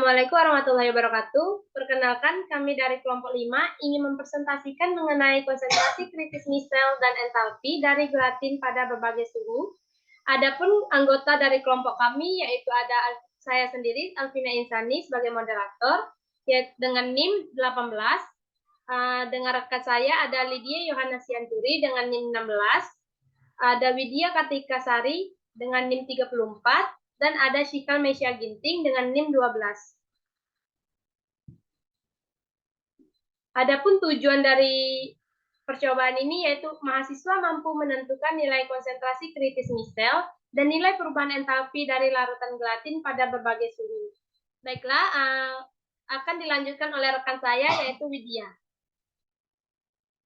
Assalamualaikum warahmatullahi wabarakatuh. Perkenalkan, kami dari kelompok 5 ingin mempresentasikan mengenai konsentrasi kritis misel dan entalpi dari gelatin pada berbagai suhu. Adapun anggota dari kelompok kami yaitu ada saya sendiri, Alvina Insani sebagai moderator, yaitu dengan NIM 18. Dengan rekan saya ada Lydia Yohana Sianturi dengan NIM 16. Ada Widya Kartika Sari dengan NIM 34. Dan ada Shikal Mesia Ginting dengan NIM 12. Adapun tujuan dari percobaan ini yaitu mahasiswa mampu menentukan nilai konsentrasi kritis misel dan nilai perubahan entalpi dari larutan gelatin pada berbagai suhu. Baiklah, akan dilanjutkan oleh rekan saya yaitu Widya.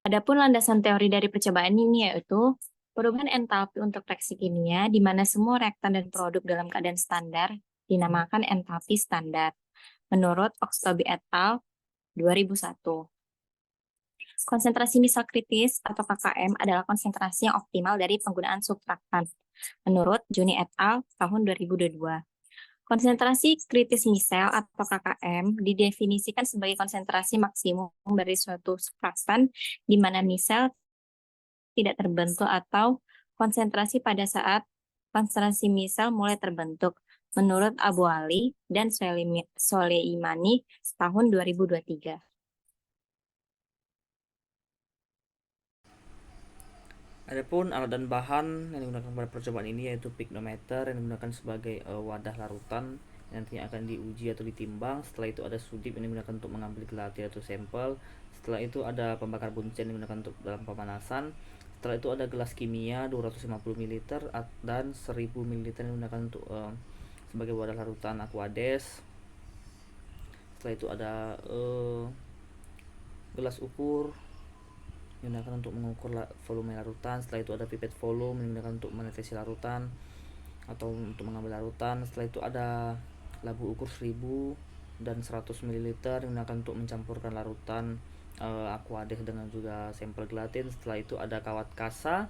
Adapun landasan teori dari percobaan ini yaitu perubahan entalpi untuk reaksi kimia di mana semua reaktan dan produk dalam keadaan standar dinamakan entalpi standar menurut Oxtoby et al. 2001. Konsentrasi misal kritis atau KKM adalah konsentrasi yang optimal dari penggunaan surfaktan menurut Juni et al. Tahun 2022. Konsentrasi kritis misel atau KKM didefinisikan sebagai konsentrasi maksimum dari suatu surfaktan di mana misel tidak terbentuk atau konsentrasi pada saat konsentrasi misel mulai terbentuk menurut Abu Ali dan Soleimani tahun 2023. Adapun alat dan bahan yang digunakan pada percobaan ini yaitu piknometer yang digunakan sebagai wadah larutan yang nantinya akan diuji atau ditimbang. Setelah itu ada sudip yang digunakan untuk mengambil gelatin atau sampel. Setelah itu ada pembakar bunsen yang digunakan untuk dalam pemanasan. Setelah itu ada gelas kimia 250 ml dan 1000 ml yang digunakan untuk sebagai wadah larutan aquades. Setelah itu ada gelas ukur digunakan untuk mengukur volume larutan. Setelah itu ada pipet volume yang digunakan untuk menetesi larutan atau untuk mengambil larutan. Setelah itu ada labu ukur 1000 dan 100 ml yang digunakan untuk mencampurkan larutan aquades dengan juga sampel gelatin. Setelah itu ada kawat kasa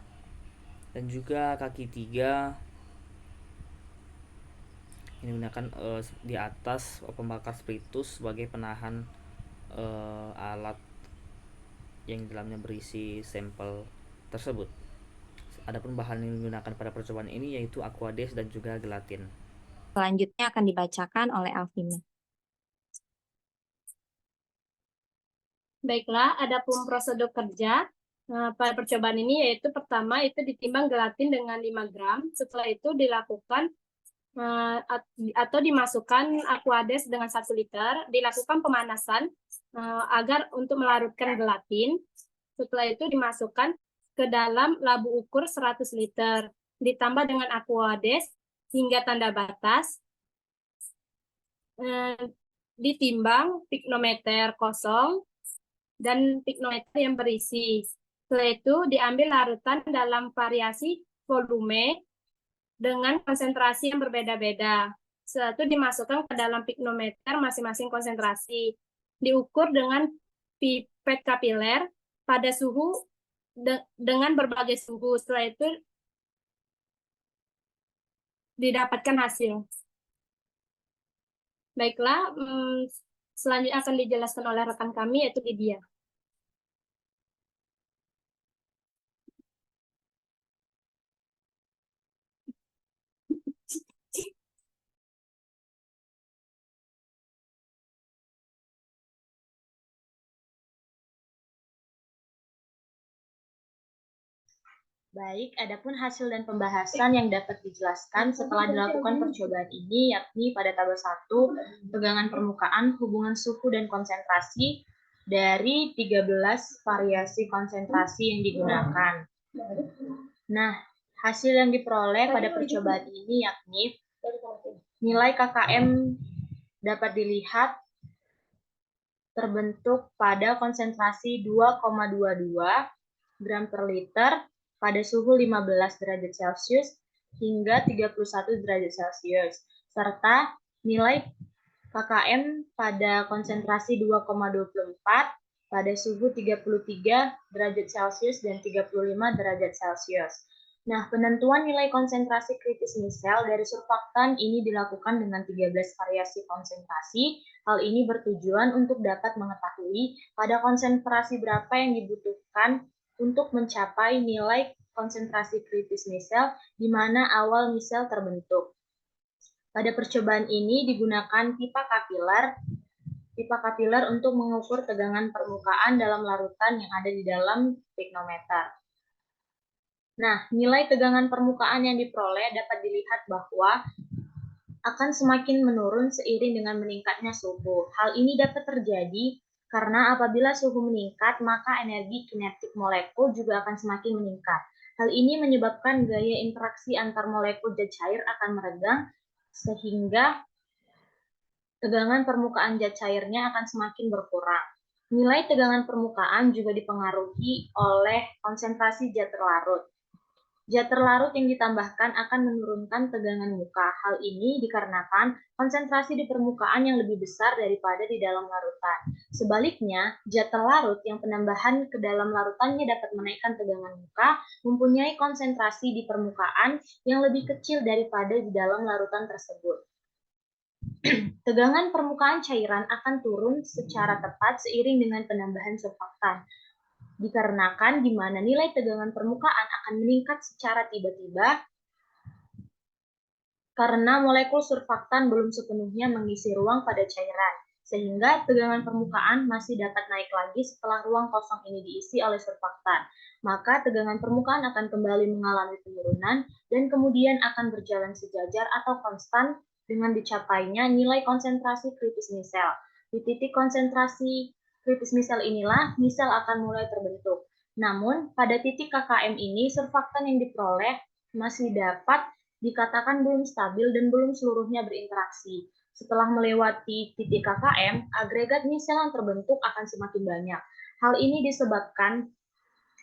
dan juga kaki 3 yang digunakan di atas pembakar spiritus sebagai penahan alat yang dalamnya berisi sampel tersebut. Adapun bahan yang digunakan pada percobaan ini yaitu aquades dan juga gelatin. Selanjutnya akan dibacakan oleh Alvina. Baiklah, adapun prosedur kerja pada percobaan ini yaitu pertama itu ditimbang gelatin dengan 5 gram. Setelah itu dilakukan atau dimasukkan aquades dengan 1 liter, dilakukan pemanasan agar untuk melarutkan gelatin. Setelah itu dimasukkan ke dalam labu ukur 100 liter, ditambah dengan aquades hingga tanda batas, ditimbang piknometer kosong dan piknometer yang berisi. Setelah itu diambil larutan dalam variasi volume dengan konsentrasi yang berbeda-beda. Setelah itu dimasukkan ke dalam piknometer masing-masing konsentrasi. Diukur dengan pipet kapiler pada suhu dengan berbagai suhu. Setelah itu didapatkan hasil. Baiklah, selanjutnya akan dijelaskan oleh rekan kami yaitu Lydia. Baik, adapun hasil dan pembahasan yang dapat dijelaskan setelah dilakukan percobaan ini yakni pada tabel 1, tegangan permukaan, hubungan suhu dan konsentrasi dari 13 variasi konsentrasi yang digunakan. Nah, hasil yang diperoleh pada percobaan ini yakni nilai KKM dapat dilihat terbentuk pada konsentrasi 2,22 gram per liter pada suhu 15 derajat Celcius hingga 31 derajat Celcius, serta nilai KKM pada konsentrasi 2,24 pada suhu 33 derajat Celcius dan 35 derajat Celcius. Nah, penentuan nilai konsentrasi kritis misel dari surfaktan ini dilakukan dengan 13 variasi konsentrasi. Hal ini bertujuan untuk dapat mengetahui pada konsentrasi berapa yang dibutuhkan untuk mencapai nilai konsentrasi kritis misel di mana awal misel terbentuk. Pada percobaan ini digunakan pipa kapiler untuk mengukur tegangan permukaan dalam larutan yang ada di dalam piknometer. Nah, nilai tegangan permukaan yang diperoleh dapat dilihat bahwa akan semakin menurun seiring dengan meningkatnya suhu. Hal ini dapat terjadi karena apabila suhu meningkat, maka energi kinetik molekul juga akan semakin meningkat. Hal ini menyebabkan gaya interaksi antar molekul zat cair akan meregang, sehingga tegangan permukaan zat cairnya akan semakin berkurang. Nilai tegangan permukaan juga dipengaruhi oleh konsentrasi zat terlarut. Zat terlarut yang ditambahkan akan menurunkan tegangan muka. Hal ini dikarenakan konsentrasi di permukaan yang lebih besar daripada di dalam larutan. Sebaliknya, zat terlarut yang penambahan ke dalam larutannya dapat menaikkan tegangan muka, mempunyai konsentrasi di permukaan yang lebih kecil daripada di dalam larutan tersebut. Tegangan permukaan cairan akan turun secara tepat seiring dengan penambahan surfaktan. Dikarenakan di mana nilai tegangan permukaan akan meningkat secara tiba-tiba karena molekul surfaktan belum sepenuhnya mengisi ruang pada cairan, sehingga tegangan permukaan masih dapat naik lagi setelah ruang kosong ini diisi oleh surfaktan. Maka tegangan permukaan akan kembali mengalami penurunan dan kemudian akan berjalan sejajar atau konstan dengan dicapainya nilai konsentrasi kritis misel. Di titik konsentrasi kritis misel inilah misel akan mulai terbentuk. Namun, pada titik KKM ini, surfaktan yang diperoleh masih dapat dikatakan belum stabil dan belum seluruhnya berinteraksi. Setelah melewati titik KKM, agregat misel yang terbentuk akan semakin banyak. Hal ini disebabkan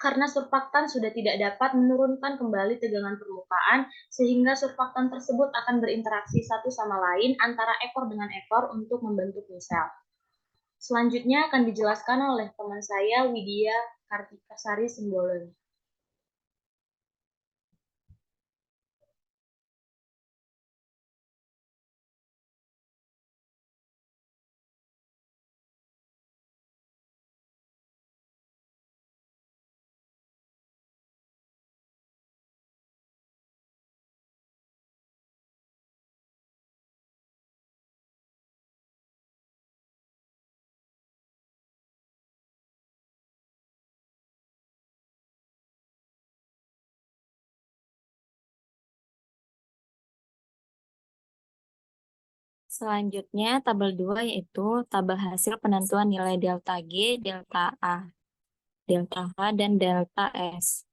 karena surfaktan sudah tidak dapat menurunkan kembali tegangan permukaan, sehingga surfaktan tersebut akan berinteraksi satu sama lain antara ekor dengan ekor untuk membentuk misel. Selanjutnya akan dijelaskan oleh teman saya, Widya Kartikasari Simbolon. Selanjutnya, tabel 2 yaitu tabel hasil penentuan nilai delta G, delta A, delta H, dan delta S.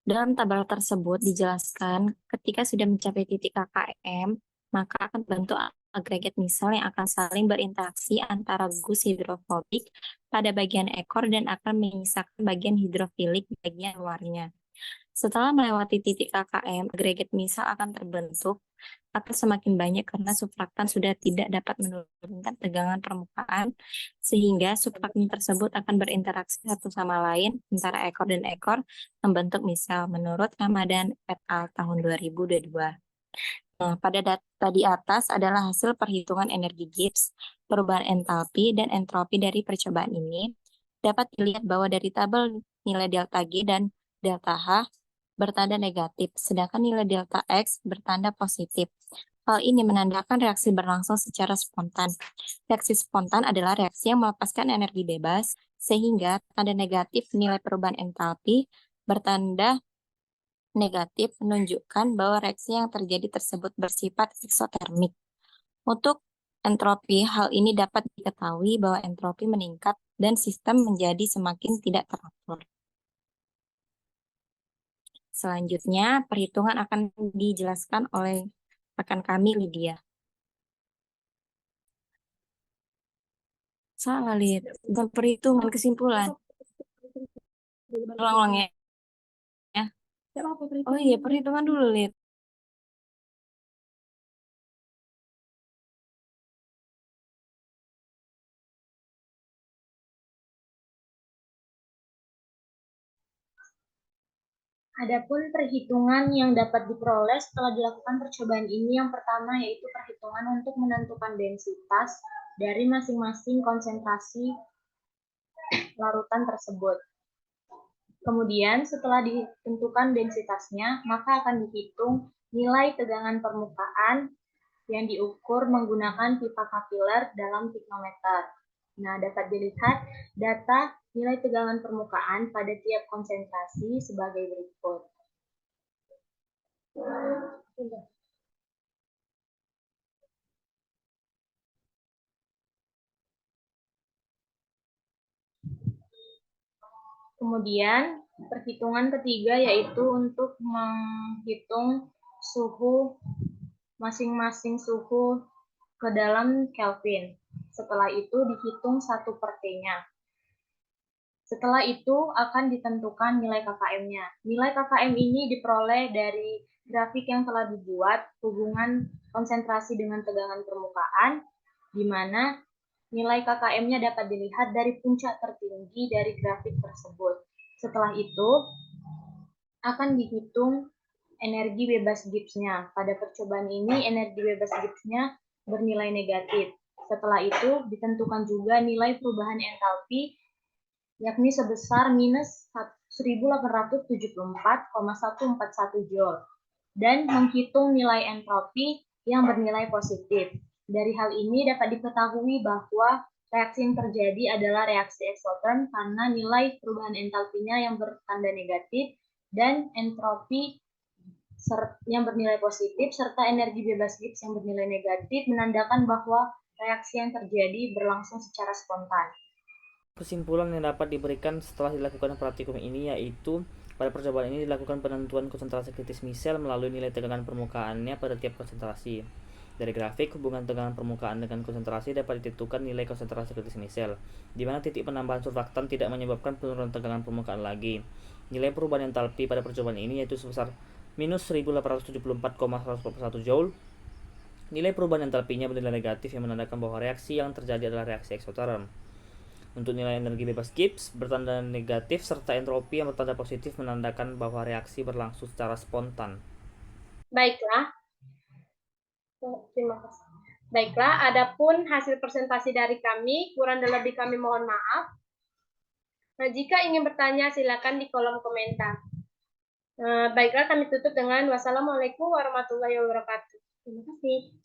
Dalam tabel tersebut dijelaskan ketika sudah mencapai titik KKM, maka akan terbentuk agregat misal yang akan saling berinteraksi antara gus hidrofobik pada bagian ekor dan akan menyisakan bagian hidrofilik di bagian luarnya. Setelah melewati titik KKM, agregat misal akan terbentuk akan semakin banyak karena surfaktan sudah tidak dapat menurunkan tegangan permukaan, sehingga surfaktan tersebut akan berinteraksi satu sama lain antara ekor dan ekor membentuk misal menurut Ramadan et al. Tahun 2022. Nah, pada data di atas adalah hasil perhitungan energi Gibbs, perubahan entalpi, dan entropi dari percobaan ini. Dapat dilihat bahwa dari tabel nilai delta G dan delta H bertanda negatif, sedangkan nilai delta X bertanda positif. Hal ini menandakan reaksi berlangsung secara spontan. Reaksi spontan adalah reaksi yang melepaskan energi bebas, sehingga tanda negatif nilai perubahan entalpi bertanda negatif menunjukkan bahwa reaksi yang terjadi tersebut bersifat eksotermik. Untuk entropi, hal ini dapat diketahui bahwa entropi meningkat dan sistem menjadi semakin tidak teratur. Selanjutnya, perhitungan akan dijelaskan oleh rekan kami, Lydia. Salah, Lid. Bukan perhitungan, kesimpulan. Ulang-ulang ya. Oh iya, perhitungan dulu, Lid. Adapun perhitungan yang dapat diperoleh setelah dilakukan percobaan ini, yang pertama yaitu perhitungan untuk menentukan densitas dari masing-masing konsentrasi larutan tersebut. Kemudian setelah ditentukan densitasnya, maka akan dihitung nilai tegangan permukaan yang diukur menggunakan pipa kapiler dalam piknometer. Nah, dapat dilihat data nilai tegangan permukaan pada tiap konsentrasi sebagai berikut. Kemudian, perhitungan ketiga yaitu untuk menghitung suhu masing-masing suhu ke dalam Kelvin. Setelah itu dihitung 1 per T-nya. Setelah itu akan ditentukan nilai KKM-nya. Nilai KKM ini diperoleh dari grafik yang telah dibuat hubungan konsentrasi dengan tegangan permukaan, di mana nilai KKM-nya dapat dilihat dari puncak tertinggi dari grafik tersebut. Setelah itu akan dihitung energi bebas Gibbs-nya. Pada percobaan ini energi bebas Gibbs-nya bernilai negatif. Setelah itu ditentukan juga nilai perubahan entalpi yakni sebesar minus 1874,141 Joule dan menghitung nilai entropi yang bernilai positif. Dari hal ini dapat diketahui bahwa reaksi yang terjadi adalah reaksi eksoterm karena nilai perubahan entalpinya yang bertanda negatif dan entropi yang bernilai positif serta energi bebas Gibbs yang bernilai negatif menandakan bahwa reaksi yang terjadi berlangsung secara spontan. Kesimpulan yang dapat diberikan setelah dilakukan praktikum ini yaitu pada percobaan ini dilakukan penentuan konsentrasi kritis misel melalui nilai tegangan permukaannya pada tiap konsentrasi. Dari grafik, hubungan tegangan permukaan dengan konsentrasi dapat ditentukan nilai konsentrasi kritis misel, di mana titik penambahan surfaktan tidak menyebabkan penurunan tegangan permukaan lagi. Nilai perubahan entalpi pada percobaan ini yaitu sebesar minus 1874,141 Joule. Nilai perubahan entalpinya bernilai negatif yang menandakan bahwa reaksi yang terjadi adalah reaksi eksoterm. Untuk nilai energi bebas Gibbs bertanda negatif serta entropi yang bertanda positif menandakan bahwa reaksi berlangsung secara spontan. Baiklah. Terima kasih. Baiklah, adapun hasil presentasi dari kami, kurang dan lebih kami mohon maaf. Nah, jika ingin bertanya, silakan di kolom komentar. Baiklah, kami tutup dengan wassalamualaikum warahmatullahi wabarakatuh. Terima kasih.